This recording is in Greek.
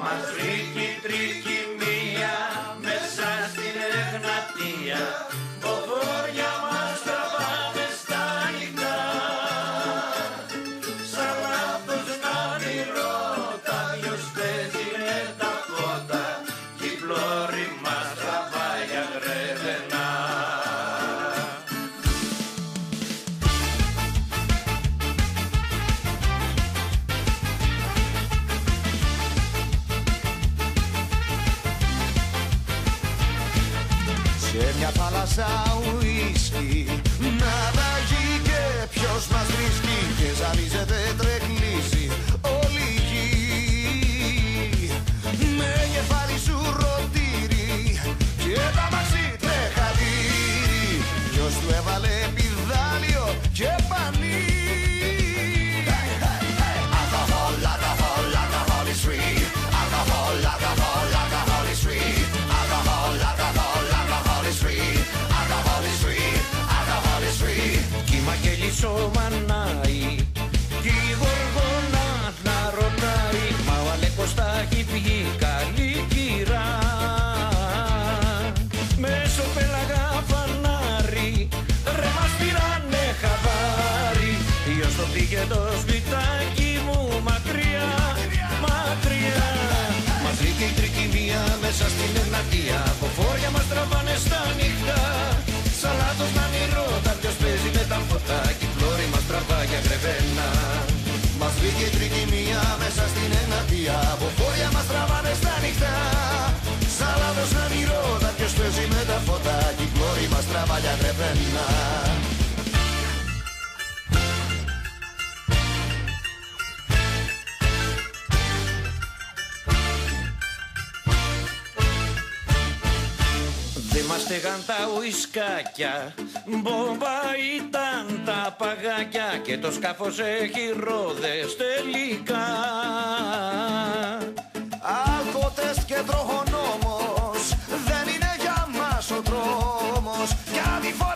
Μας βρήκε η τρικυμία μέσα στην Εγνατία, ποφόρια μας τραβάνε στα νυχτά. Σαν λάθος να όνειρώτα, ποιος παίζει με τα φώτα κι η πλώρη μας τραβάει για γρεβενά. Σε μια θάλασσα ουίσκι να ραγεί και ποιος μας βρίσκει και ζαλίζεται τρεκλίζει όλη η γη. Με κεφάλι σου ρωτήρι και τα μαξί τρεχαδίρι, ποιος του έβαλε πιδάλιο και πανί. Alcohol, alcohol, alcohol is free. Alcohol, alcohol, alcohol is free. Alcohol, alcohol, alcohol is free. Alcohol is free. Alcohol is free. Κύμα και λύσο μανάει κι η γοργόνα να ρωτάει, μα ο Αλέκος τα έχει πει καλή κυρά. Μέσω πέλαγα φανάρι ρε μας πήρανε χαβάρι, γιος το πήγε το σπιτάκι μου μακριά, μακριά. Μας βρήκε η τρικυμία μέσα στην Εγνατία, ποφόρια μας τραβάνε στα νυχτά. Σαν λάθος να μυρώτα, ποιος παίζει με τα φωτά κι η πλώρη μας τραβάει για γρεβένα. Μας βρήκε η τρικυμία μέσα στην Εγνατία, ποφόρια μας τραβάνε στα νυχτά. Σαν λάθος να μυρώτα, ποιος παίζει με τα φωτά κι η πλώρη μας τραβάει για γρεβένα. Δε μας στεγαν τα ουισκάκια, μπόμπα ήταν τα παγάκια και το σκάφος έχει ρόδες τελικά. Αλκοτεστ και τροχονόμος δεν είναι για μας ο δρόμος, κι αν τη φορά